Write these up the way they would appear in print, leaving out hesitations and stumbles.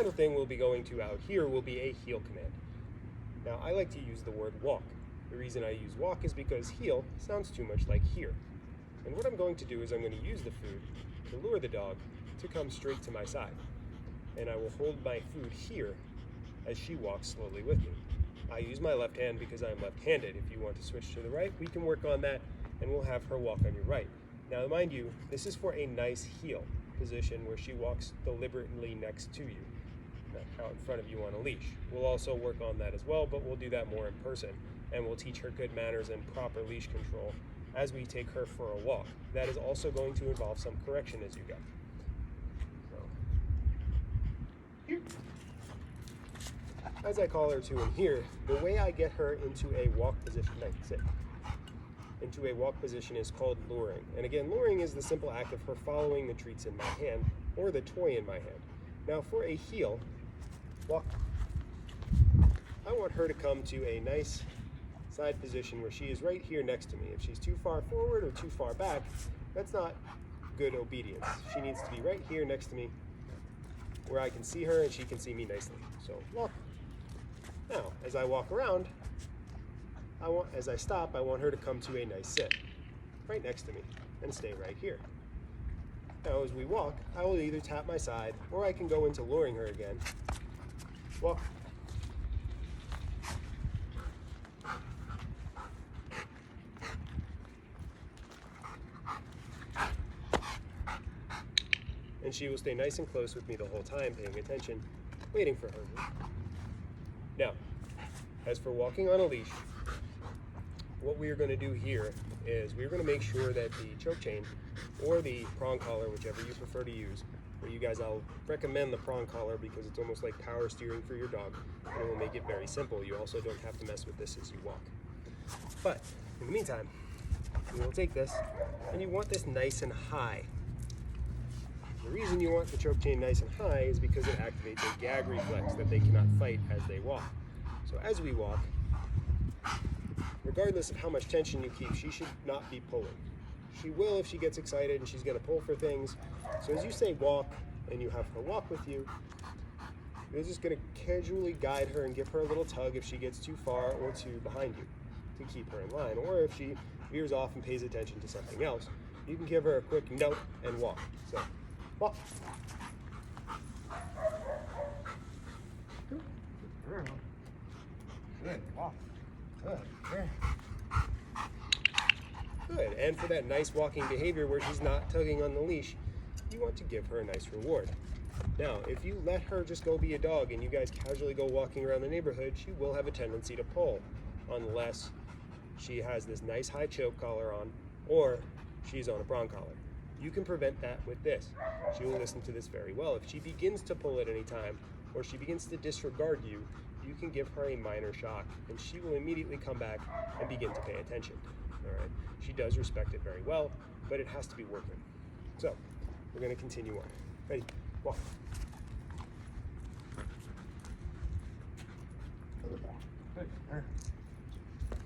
final thing we'll be going to out here will be a heel command. Now, I like to use the word walk. The reason I use walk is because heel sounds too much like here. And what I'm going to do is I'm going to use the food to lure the dog to come straight to my side. And I will hold my food here as she walks slowly with me. I use my left hand because I'm left-handed. If you want to switch to the right, we can work on that, and we'll have her walk on your right. Now, mind you, this is for a nice heel position where she walks deliberately next to you, not out in front of you on a leash. We'll also work on that as well, but we'll do that more in person, and we'll teach her good manners and proper leash control as we take her for a walk. That is also going to involve some correction as you go. So, as I call her to in here, the way I get her into a walk position, into a walk position is called luring. And again, luring is the simple act of her following the treats in my hand or the toy in my hand. Now for a heel walk, I want her to come to a nice side position where she is right here next to me. If she's too far forward or too far back, that's not good obedience. She needs to be right here next to me where I can see her and she can see me nicely. So walk. Now, as I walk around, as I stop, I want her to come to a nice sit right next to me and stay right here. Now, as we walk, I will either tap my side or I can go into luring her again. Walk. And she will stay nice and close with me the whole time, paying attention, waiting for her. Now, as for walking on a leash, what we are going to do here is we're going to make sure that the choke chain or the prong collar, whichever you prefer to use, for you guys, I'll recommend the prong collar because it's almost like power steering for your dog, and it will make it very simple. You also don't have to mess with this as you walk. But in the meantime, you will take this, and you want this nice and high. The reason you want the choke chain nice and high is because it activates a gag reflex that they cannot fight as they walk. So as we walk, regardless of how much tension you keep, she should not be pulling. She will if she gets excited and she's going to pull for things. So as you say walk and you have her walk with you, you're just going to casually guide her and give her a little tug if she gets too far or too behind you to keep her in line. Or if she veers off and pays attention to something else, you can give her a quick note and walk. So walk. Good girl. Good walk. Good. Good. And for that nice walking behavior where she's not tugging on the leash, you want to give her a nice reward. Now, if you let her just go be a dog and you guys casually go walking around the neighborhood, she will have a tendency to pull unless she has this nice high choke collar on or she's on a prong collar. You can prevent that with this. She will listen to this very well. If she begins to pull at any time or she begins to disregard you, you can give her a minor shock and she will immediately come back and begin to pay attention. All right. She does respect it very well, but it has to be working. So we're going to continue on. Ready? Walk.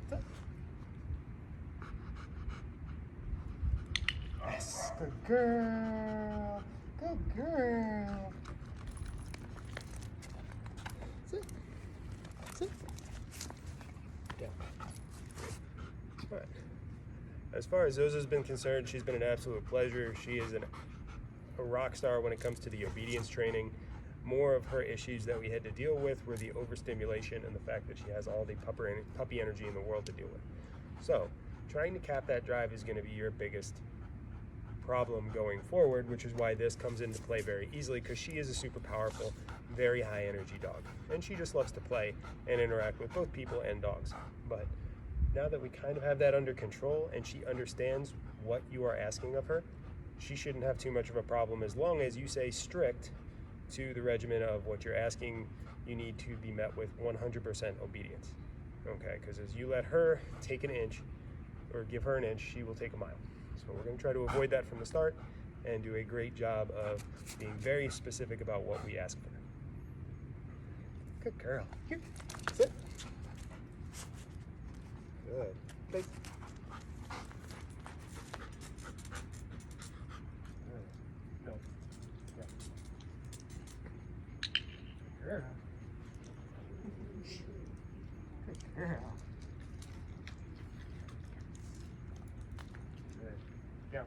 Good. Yes. Good girl. Good girl. Sit. Sit. Yeah. All right. As far as Zozo's been concerned, she's been an absolute pleasure. She is a rock star when it comes to the obedience training. More of her issues that we had to deal with were the overstimulation and the fact that she has all the puppy energy in the world to deal with. So, trying to cap that drive is going to be your biggest problem going forward, which is why this comes into play very easily, because she is a super powerful, very high energy dog. And she just loves to play and interact with both people and dogs. But now that we kind of have that under control and she understands what you are asking of her, she shouldn't have too much of a problem as long as you say strict to the regimen of what you're asking. You need to be met with 100% obedience. Okay, because as you let her take an inch or give her an inch, she will take a mile. So we're going to try to avoid that from the start and do a great job of being very specific about what we ask for. Good girl. Here, sit. Good. Thanks. No. Yeah. Yeah. Good. Go.